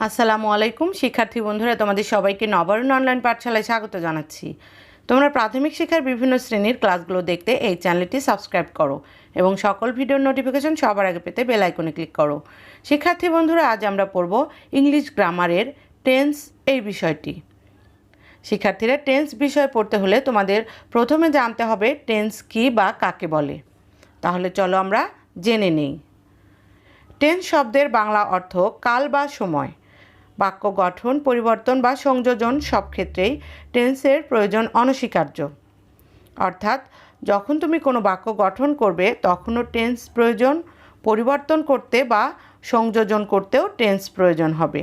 আসসালামু আলাইকুম শিক্ষার্থী বন্ধুরা, তোমাদের সবাইকে নবারুণ অনলাইন পাঠশালায় স্বাগত জানাচ্ছি। তোমরা প্রাথমিক শিক্ষার বিভিন্ন শ্রেণীর ক্লাসগুলো দেখতে এই চ্যানেলটি সাবস্ক্রাইব করো এবং সকল ভিডিওর নোটিফিকেশন সবার আগে পেতে বেল আইকনে ক্লিক করো। শিক্ষার্থী বন্ধুরা, আজ আমরা পড়ব ইংলিশ গ্রামারের টেন্স এই বিষয়টি। শিক্ষার্থীরা, টেন্স বিষয় পড়তে হলে তোমাদের প্রথমে জানতে হবে টেন্স কী বা কাকে বলে। তাহলে চলো আমরা জেনে নিই। টেন্স শব্দের বাংলা অর্থ কাল বা সময়। বাক্য গঠন, পরিবর্তন বা সংযোজন সব ক্ষেত্রেই টেন্সের প্রয়োজন অনস্বীকার্য। অর্থাৎ যখন তুমি কোনো বাক্য গঠন করবে তখনও টেন্স প্রয়োজন, পরিবর্তন করতে বা সংযোজন করতেও টেন্স প্রয়োজন হবে।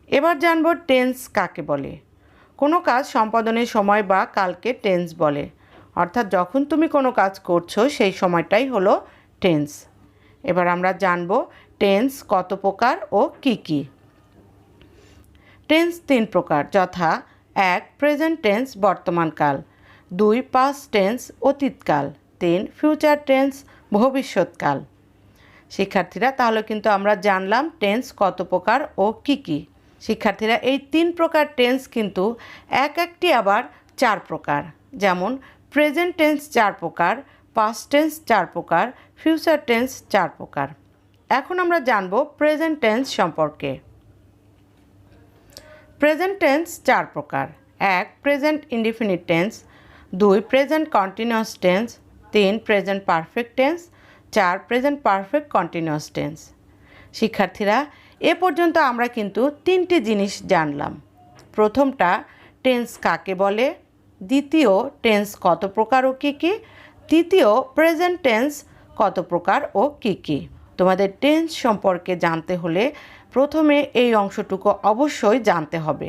এবার জানব টেন্স কাকে বলে। কোনো কাজ সম্পাদনের সময় বা কালকে টেন্স বলে। অর্থাৎ যখন তুমি কোনো কাজ করছো সেই সময়টাই হলো টেন্স। এবার আমরা জানব টেন্স কত প্রকার ও কী কী। টেন্স 3 প্রকার, যথা 1 প্রেজেন্ট টেন্স বর্তমানকাল, 2 পাস্ট টেন্স অতীতকাল, 3 ফিউচার টেন্স ভবিষ্যৎকাল। শিক্ষার্থীরা, তাহলে কিন্তু আমরা জানলাম টেন্স কত প্রকার ও কী কী। শিক্ষার্থীরা, এই 3 প্রকার টেন্স কিন্তু একটি আবার 4 প্রকার। যেমন প্রেজেন্ট টেন্স 4 প্রকার, পাস্ট টেন্স 4 প্রকার, ফিউচার টেন্স 4 প্রকার। এখন আমরা জানব প্রেজেন্ট টেন্স সম্পর্কে। প্রেজেন্ট টেন্স 4 প্রকার। 1 present indefinite tense, 2 present continuous tense, 3 present perfect tense, 4 present perfect continuous tense. শিক্ষার্থীরা, এ পর্যন্ত আমরা কিন্তু 3টি জিনিস জানলাম। প্রথমটা টেন্স কাকে বলে, দ্বিতীয় টেন্স কত প্রকার ও কী কী, তৃতীয় প্রেজেন্ট টেন্স কত প্রকার ও কী কী। তোমাদের টেন্স সম্পর্কে জানতে হলে প্রথমে এই অংশটুকু অবশ্যই জানতে হবে।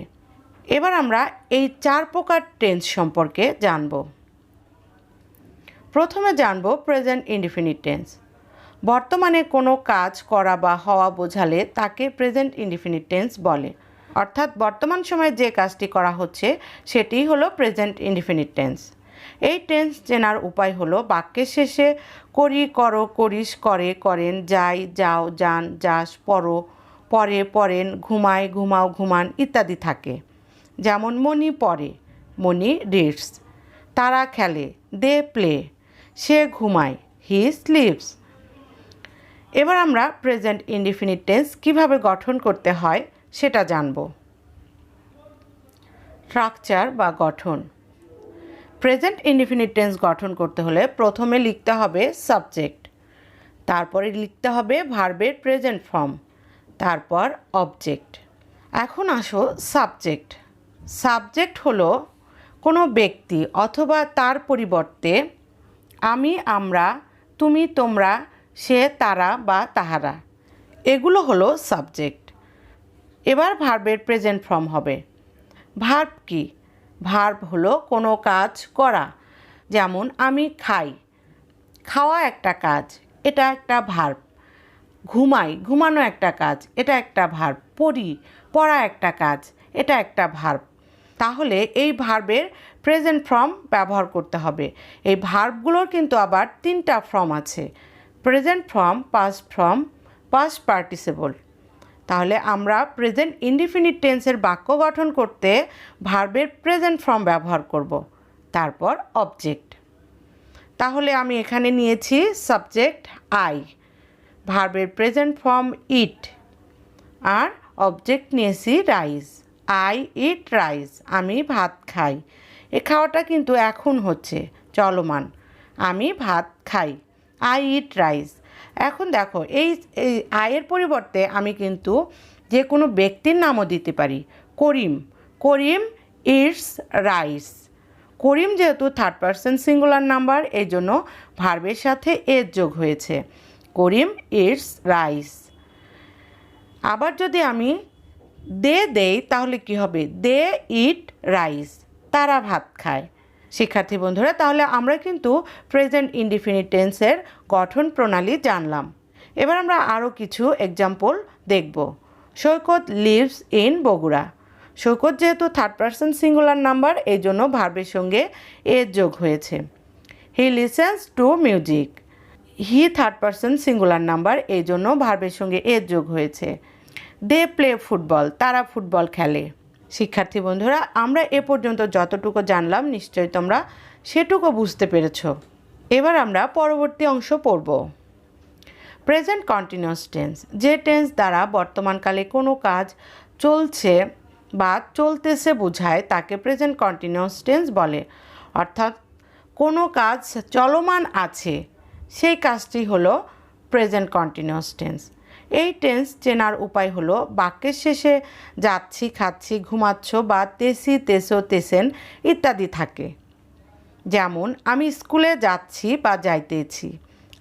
এবার আমরা এই 4 প্রকার টেন্স সম্পর্কে জানব। প্রথমে জানব প্রেজেন্ট ইনডিফিনিট টেন্স। বর্তমানে কোনো কাজ করা বা হওয়া বোঝালে তাকে প্রেজেন্ট ইনডিফিনিট টেন্স বলে। অর্থাৎ বর্তমান সময়ে যে কাজটি করা হচ্ছে সেটিই হলো প্রেজেন্ট ইনডিফিনিট টেন্স। এই টেন্স চেনার উপায় হলো বাক্যের শেষে করি, করো, করিস, করে, করেন, যাই, যাও, যান, যাস, পড়ো, পরে, পড়েন, ঘুমায়, ঘুমাও, ঘুমান ইত্যাদি থাকে। যেমন মণি পড়ে, মণি রিডস, তারা খেলে, দে প্লে, সে ঘুমায়, হি স্লিপস। এবার আমরা প্রেজেন্ট ইনডিফিনিট টেন্স কীভাবে গঠন করতে হয় সেটা জানব। স্ট্রাকচার বা গঠন। প্রেজেন্ট ইনডিফিনিট টেন্স গঠন করতে হলে প্রথমে লিখতে হবে সাবজেক্ট, তারপরে লিখতে হবে ভার্বের প্রেজেন্ট ফর্ম, তারপর অবজেক্ট। এখন আসো সাবজেক্ট। সাবজেক্ট হলো কোনো ব্যক্তি অথবা তার পরিবর্তে আমি, আমরা, তুমি, তোমরা, সে, তারা বা তাহারা, এগুলো হলো সাবজেক্ট। এবার ভার্বের প্রেজেন্ট ফর্ম হবে। ভার্ব কি? ভার্ব হলো কোনো কাজ করা। যেমন আমি খাই, খাওয়া একটা কাজ, এটা একটা ভার্ব। ঘুমাই, ঘুমানো একটা কাজ, এটা একটা ভার্ব। পড়ি, পড়া একটা কাজ, এটা একটা ভার্ব। তাহলে এই ভার্বের প্রেজেন্ট ফর্ম ব্যবহার করতে হবে। এই ভার্বগুলোর কিন্তু আবার 3টা ফর্ম আছে: present form, past form, past participle. তাহলে আমরা প্রেজেন্ট ইনডিফিনিট টেন্সের বাক্য গঠন করতে ভার্বের প্রেজেন্ট ফর্ম ব্যবহার করব, তারপর অবজেক্ট। তাহলে আমি এখানে নিয়েছি সাবজেক্ট আই, ভার্বের প্রেজেন্ট ফর্ম ইট, আর অবজেক্ট নিয়েছি রাইস। আই ইট রাইস, আমি ভাত খাই। এ খাওয়াটা কিন্তু এখন হচ্ছে, চলমান। আমি ভাত খাই, আই ইট রাইস। এখন দেখো, এই আয়ের পরিবর্তে আমি কিন্তু যে কোনো ব্যক্তির নামও দিতে পারি। করিম, করিম ইটস রাইস। করিম যেহেতু থার্ড পারসন সিঙ্গুলার নাম্বার, এই জন্য ভার্বের সাথে এর যোগ হয়েছে। করিম ইটস রাইস। আবার যদি আমি দে দেই তাহলে কি হবে? দে ইট রাইস, তারা ভাত খায়। শিক্ষার্থী বন্ধুরা, তাহলে আমরা কিন্তু প্রেজেন্ট ইনডিফিনিট টেন্সের গঠন প্রণালী জানলাম। এবার আমরা আরও কিছু এক্সাম্পল দেখব। সৈকত লিভস ইন বগুড়া। সৈকত যেহেতু থার্ড পারসন সিঙ্গুলার নাম্বার, এই জন্য ভার্বের সঙ্গে এর যোগ হয়েছে। He listens to music. He third person singular number, এই জন্য ভার্বের সঙ্গে এর যোগ হয়েছে। দে প্লে ফুটবল, তারা ফুটবল খেলে। শিক্ষার্থী বন্ধুরা, আমরা এ পর্যন্ত যতটুকু জানলাম নিশ্চয়ই তোমরা সেটুকু বুঝতে পেরেছ। এবার আমরা পরবর্তী অংশ পড়ব। প্রেজেন্ট কন্টিনিউয়াস টেন্স, যে টেন্স দ্বারা বর্তমানকালে কোনো কাজ চলছে বা চলতেছে বোঝায় তাকে প্রেজেন্ট কন্টিনিউয়াস টেন্স বলে। অর্থাৎ কোনো কাজ চলমান আছে, সেই কাজটি হলো প্রেজেন্ট কন্টিনিউয়াস টেন্স। এই টেন্স চেনার উপায় হলো বাক্যের শেষে যাচ্ছি, খাচ্ছি, ঘুমাচ্ছ বা তেসি, তেসো, তেসেন ইত্যাদি থাকে। যেমন আমি স্কুলে যাচ্ছি বা যাইতেছি,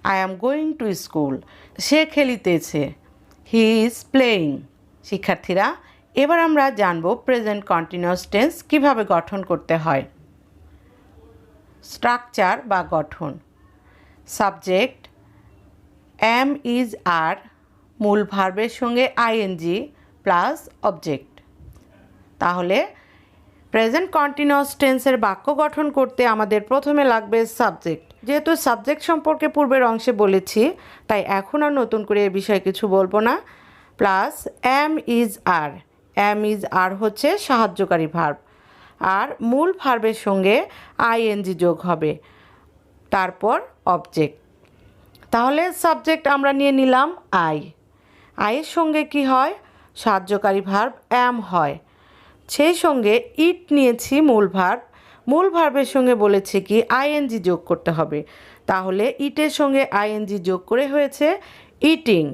I am going to school. সে খেলিতেছে, হি ইজ প্লেয়িং। শিক্ষার্থীরা, এবার আমরা জানব প্রেজেন্ট কন্টিনিউয়াস টেন্স কীভাবে গঠন করতে হয়। স্ট্রাকচার বা গঠন। সাবজেক্ট এম ইজ আর, মূল ভার্বের সঙ্গে আইএনজি প্লাস অবজেক্ট। তাহলে প্রেজেন্ট কন্টিনিউয়াস টেন্সের বাক্য গঠন করতে আমাদের প্রথমে লাগবে সাবজেক্ট। যেহেতু সাবজেক্ট সম্পর্কে পূর্বের অংশে বলেছি, তাই এখন আর নতুন করে এ বিষয়ে কিছু বলবো না। Plus am is are, am is are হচ্ছে সাহায্যকারী ভার্ব, আর মূল ভার্বের সঙ্গে আইএনজি যোগ হবে, তারপর অবজেক্ট। তাহলে সাবজেক্ট আমরা নিয়ে নিলাম আই, আইয়ের সঙ্গে কি হয়, সাহায্যকারী ভার্ব অ্যাম হয়, সেই সঙ্গে ইট নিয়েছি মূল ভার্ব, মূল ভার্বের সঙ্গে বলেছে কি আইএনজি যোগ করতে হবে, তাহলে ইটের সঙ্গে আইএনজি যোগ করে হয়েছে ইটিং।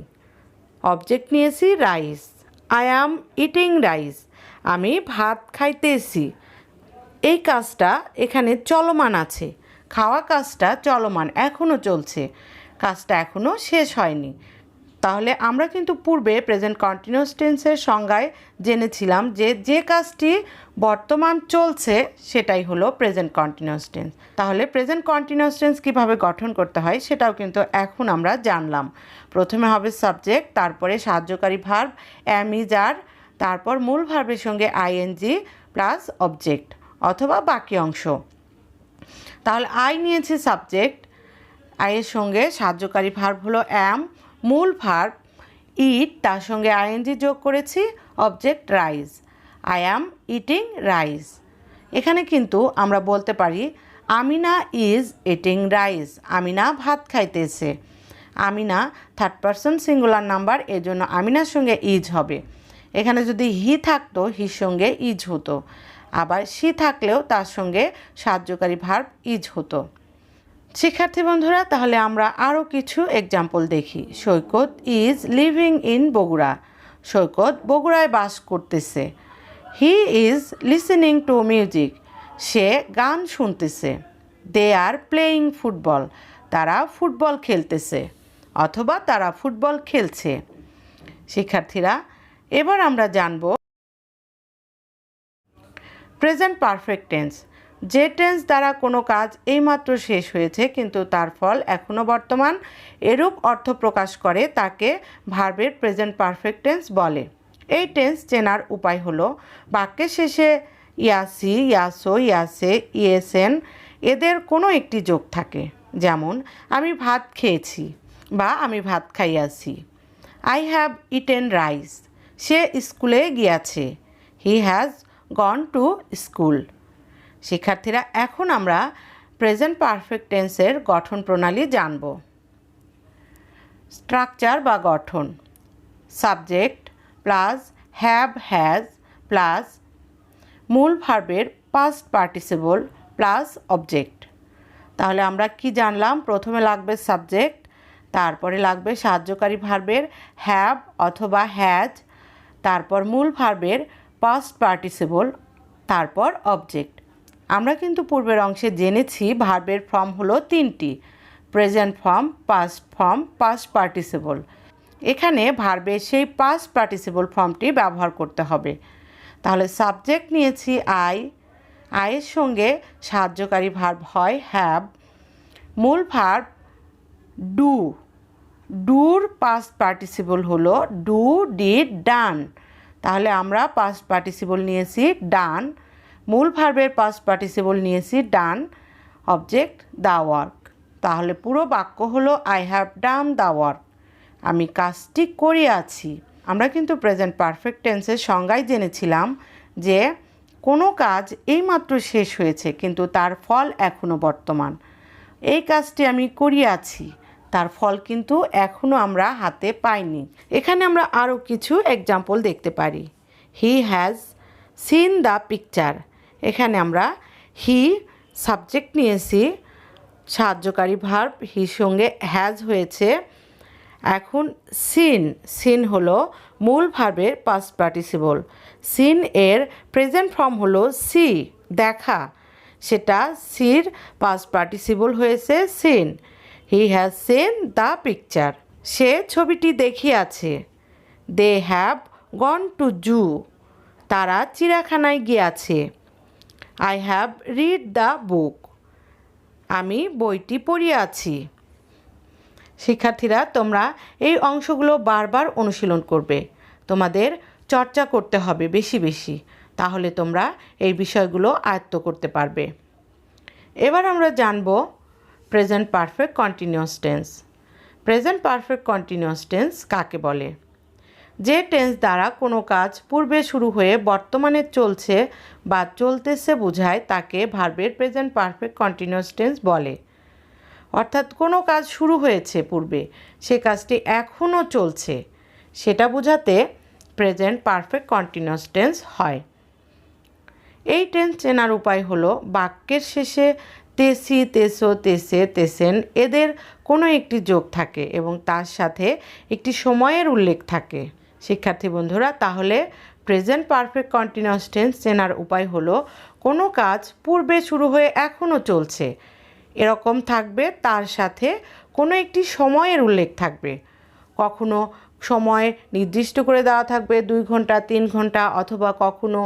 অবজেক্ট নিয়েছি rice, I am eating rice, আমি ভাত খাইতেছি। এই কাজটা এখানে চলমান আছে, খাওয়া কাজটা চলমান, এখনও চলছে, কাজটা এখনও শেষ হয়নি। তাহলে আমরা কিন্তু পূর্বে প্রেজেন্ট কন্টিনিউয়াস টেন্সের সংজ্ঞায় জেনেছিলাম যে যে কাজটি বর্তমান চলছে সেটাই হলো প্রেজেন্ট কন্টিনিউয়াস টেন্স। তাহলে প্রেজেন্ট কন্টিনিউয়াস টেন্স কীভাবে গঠন করতে হয় সেটাও কিন্তু এখন আমরা জানলাম। প্রথমে হবে সাবজেক্ট, তারপরে সাহায্যকারী ভার্ব অ্যাম ইজ আর, তারপর মূল ভার্বের সঙ্গে আইএনজি প্লাস অবজেক্ট অথবা বাকি অংশ। তাহলে আই নিয়েছি সাবজেক্ট, আইয়ের সঙ্গে সাহায্যকারী ভার্ব হলো অ্যাম, মূল ভার্ব ইট, তার সঙ্গে আইএনজি যোগ করেছি object rice, I am eating rice. এখানে কিন্তু আমরা বলতে পারি Amina is eating rice, Amina ভাত খাইতেছে। Amina third person singular number, এজন্য আমিনার সঙ্গে ইজ হবে। এখানে যদি হি থাকতো হির সঙ্গে ইজ হতো, আবার সি থাকলেও তার সঙ্গে সাহায্যকারী ভার্ব ইজ হতো। শিক্ষার্থী বন্ধুরা, তাহলে আমরা আরও কিছু এক্সাম্পল দেখি। Saikat is living in Bogura, Saikat বগুড়ায় বাস করতেছে। He is listening to music, সে গান শুনতেছে। দে আর প্লেয়িং ফুটবল, তারা ফুটবল খেলতেছে অথবা তারা ফুটবল খেলছে। শিক্ষার্থীরা, এবার আমরা জানব প্রেজেন্ট পারফেক্ট টেন্স, যে টেন্স দ্বারা কোনো কাজ এইমাত্র শেষ হয়েছে কিন্তু তার ফল এখনও বর্তমান, এরূপ অর্থ প্রকাশ করে তাকে ভার্বের প্রেজেন্ট পারফেক্ট টেন্স বলে। এই টেন্স চেনার উপায় হলো বাক্যের শেষে ইয়াসি, ইয়াসো, ইয়াসে, ইয়েসেন এদের কোনো একটি যোগ থাকে। যেমন আমি ভাত খেয়েছি বা আমি ভাত খাইয়াছি। আই হ্যাভ ইটেন রাইস, সে স্কুলে গিয়াছে। He has gone to school. শিক্ষার্থীরা, এখন আমরা প্রেজেন্ট পারফেক্ট টেন্সের গঠন প্রণালী জানব। স্ট্রাকচার বা গঠন। Subject plus have, has plus মূল ভার্বের পাস্ট পার্টিসিপল প্লাস অবজেক্ট। তাহলে আমরা কি জানলাম? প্রথমে লাগবে সাবজেক্ট, তারপরে লাগবে সাহায্যকারী ভার্বের হ্যাভ অথবা হ্যাজ, তারপর মূল ভার্বের পাস্ট পার্টিসিপল, তারপর অবজেক্ট। আমরা কিন্তু পূর্বের অংশে জেনেছি ভার্বের ফর্ম হলো তিনটি: present form, past form, past participle. এখানে ভার্বের সেই পাস্ট পার্টিসিপল ফর্মটি ব্যবহার করতে হবে। তাহলে সাবজেক্ট নিয়েছি আই, আয়ের সঙ্গে সাহায্যকারী ভার্ব হয় হ্যাভ, মূল ভার্ব ডু, ডুর পাস্ট পার্টিসিপল হলো ডু, ডিড, ডান। তাহলে আমরা পাস্ট পার্টিসিপল নিয়েছি ডান, মূল ভার্বের পাস্ট পার্টিসিপল নিয়েছি ডান, অবজেক্ট দ্য ওয়ার্ক। তাহলে পুরো বাক্য হলো I have done the work. আমি কাজটি করিয়াছি। আমরা কিন্তু প্রেজেন্ট পারফেক্ট টেন্সের সংজ্ঞায় জেনেছিলাম যে কোনো কাজ এইমাত্র শেষ হয়েছে কিন্তু তার ফল এখনও বর্তমান। এই কাজটি আমি করিয়াছি, তার ফল কিন্তু এখনও আমরা হাতে পাইনি। এখানে আমরা আরও কিছু এক্সাম্পল দেখতে পারি। হি হ্যাজ সিন দ্য পিকচার। এখানে আমরা হি সাবজেক্ট নিয়েছি, সাহায্যকারী ভার্ব হির সঙ্গে হ্যাজ হয়েছে। এখন সিন হলো মূল ভার্বের পাস্ট পার্টিসিপল। সিন এর প্রেজেন্ট ফর্ম হলো সি, দেখা, সেটা সির পাস্ট পার্টিসিপল হয়েছে seen. He has seen the picture. সে ছবিটি দেখিয়াছে। দে হ্যাভ গন টু জু। তারা চিড়িয়াখানায় গিয়াছে। I have read the book. আমি বইটি পড়িয়াছি। শিক্ষার্থীরা, তোমরা এই অংশগুলো বারবার অনুশীলন করবে। তোমাদের চর্চা করতে হবে বেশি বেশি, তাহলে তোমরা এই বিষয়গুলো আয়ত্ত করতে পারবে। এবার আমরা জানব present perfect continuous tense. Present perfect continuous tense কাকে বলে? যে টেন্স দ্বারা কোনো কাজ পূর্বে শুরু হয়ে বর্তমানে চলছে বা চলতেছে বোঝায় তাকে ভার্বের প্রেজেন্ট পারফেক্ট কন্টিনিউয়াস টেন্স বলে। অর্থাৎ কোনো কাজ শুরু হয়েছে পূর্বে, সে কাজটি এখনও চলছে, সেটা বোঝাতে প্রেজেন্ট পারফেক্ট কন্টিনিউয়াস টেন্স হয়। এই টেন্স চেনার উপায় হলো বাক্যের শেষে তেসি, তেসো, তেসে, তেসেন এদের কোনো একটি যোগ থাকে এবং তার সাথে একটি সময়ের উল্লেখ থাকে। শিক্ষার্থী বন্ধুরা, তাহলে প্রেজেন্ট পারফেক্ট কন্টিনিউয়াস টেন্স চেনার উপায় হলো কোনো কাজ পূর্বে শুরু হয়ে এখনও চলছে এরকম থাকবে, তার সাথে কোনো একটি সময়ের উল্লেখ থাকবে। কখনো সময় নির্দিষ্ট করে দেওয়া থাকবে 2 ঘন্টা, 3 ঘন্টা, অথবা কখনো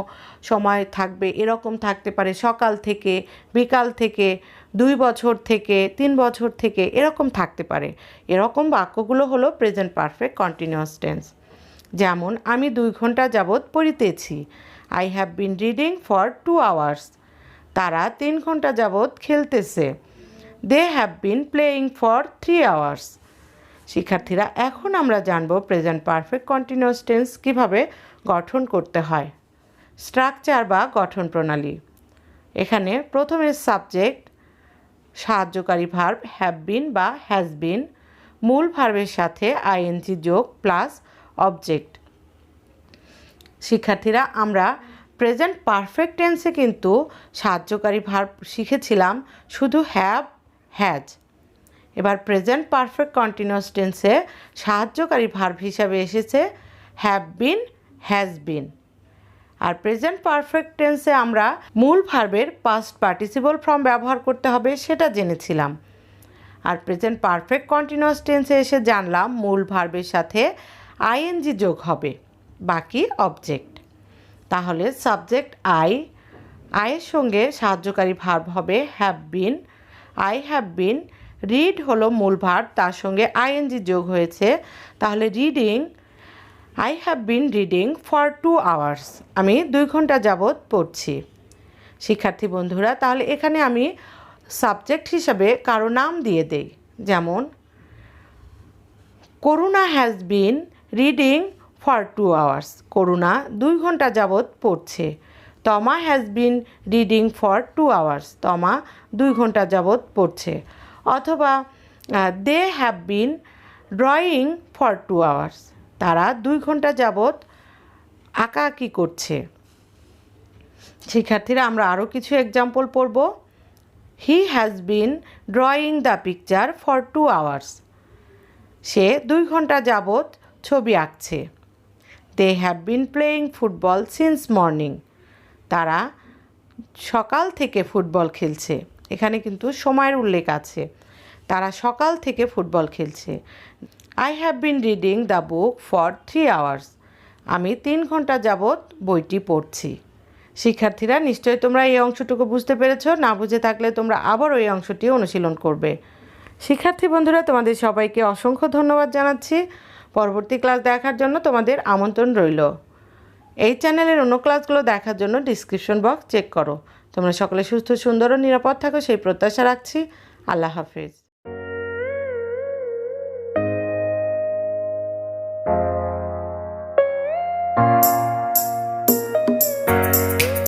সময় থাকবে এরকম থাকতে পারে সকাল থেকে, বিকাল থেকে, 2 বছর থেকে, 3 বছর থেকে, এরকম থাকতে পারে। এরকম বাক্যগুলো হলো প্রেজেন্ট পারফেক্ট কন্টিনিউয়াস টেন্স। যেমন আমি 2 ঘন্টা যাবৎ পড়িতেছি। I have been reading for 2 hours. তারা 3 ঘন্টা যাবৎ খেলতেছে। They have been playing for 3 hours. শিক্ষার্থীরা, এখন আমরা জানব প্রেজেন্ট পারফেক্ট কন্টিনিউয়াস টেন্স কীভাবে গঠন করতে হয়। স্ট্রাকচার বা গঠন প্রণালী। এখানে প্রথমে সাবজেক্ট, সাহায্যকারী ভার্ব হ্যাভ বিন বা হ্যাজ বিন, মূল ভার্বের সাথে আইএনজি যোগ প্লাস অবজেক্ট। শিক্ষার্থীরা, আমরা প্রেজেন্ট পারফেক্ট টেন্সে কিন্তু সাহায্যকারী ভার্ব শিখেছিলাম শুধু হ্যাভ, হ্যাজ। এবার প্রেজেন্ট পারফেক্ট কন্টিনিউয়াস টেন্সে সাহায্যকারী ভার্ব হিসাবে এসেছে হ্যাভ বিন, হ্যাজ বিন। আর প্রেজেন্ট পারফেক্ট টেন্সে আমরা মূল ভার্বের পাস্ট পার্টিসিপল ফর্ম ব্যবহার করতে হবে সেটা জেনেছিলাম। আর প্রেজেন্ট পারফেক্ট কন্টিনিউয়াস টেন্সে এসে জানলাম মূল ভার্বের সাথে আইএনজি যোগ হবে, বাকি অবজেক্ট। তাহলে সাবজেক্ট আইয়ের সঙ্গে সাহায্যকারী ভার্ব হবে have been, I have bin. Read হলো মূল ভার্ব, তার সঙ্গে আইএনজি যোগ হয়েছে, তাহলে reading, I have been reading for 2 hours. আমি 2 ঘন্টা যাবৎ পড়ছি। শিক্ষার্থী বন্ধুরা, তাহলে এখানে আমি সাবজেক্ট হিসাবে কারো নাম দিয়ে দেই। যেমন Karuna has been reading for 2 hours. Karuna 2 ঘন্টা যাবৎ পড়ছে। Toma has been reading for 2 hours. Toma 2 ঘন্টা যাবৎ পড়ছে। অথবা they have been drawing for 2 hours. তারা 2 ঘন্টা যাবৎ আঁকাআঁকি করছে। শিক্ষার্থীরা, আমরা আরও কিছু এক্সাম্পল পড়ব। He has been drawing the picture for 2 hours. সে 2 ঘন্টা যাবৎ ছবি আঁকছে। They have been playing football since morning. তারা সকাল থেকে ফুটবল খেলছে। এখানে কিন্তু সময়ের উল্লেখ আছে, তারা সকাল থেকে ফুটবল খেলছে। I have been reading the book for 3 hours. আমি 3 ঘন্টা যাবৎ বইটি পড়ছি। শিক্ষার্থীরা, নিশ্চয়ই তোমরা এই অংশটুকু বুঝতে পেরেছো। না বুঝে থাকলে তোমরা আবার ওই অংশটি অনুশীলন করবে। শিক্ষার্থী বন্ধুরা, তোমাদের সবাইকে অসংখ্য ধন্যবাদ জানাচ্ছি। পরবর্তী ক্লাস দেখার জন্য তোমাদের আমন্ত্রণ রইল। এই চ্যানেলের অন্য ক্লাসগুলো দেখার জন্য ডিসক্রিপশন বক্স চেক করো। তোমরা সকলে সুস্থ, সুন্দর ও নিরাপদ থাকো সেই প্রত্যাশা রাখছি। আল্লাহ হাফেজ।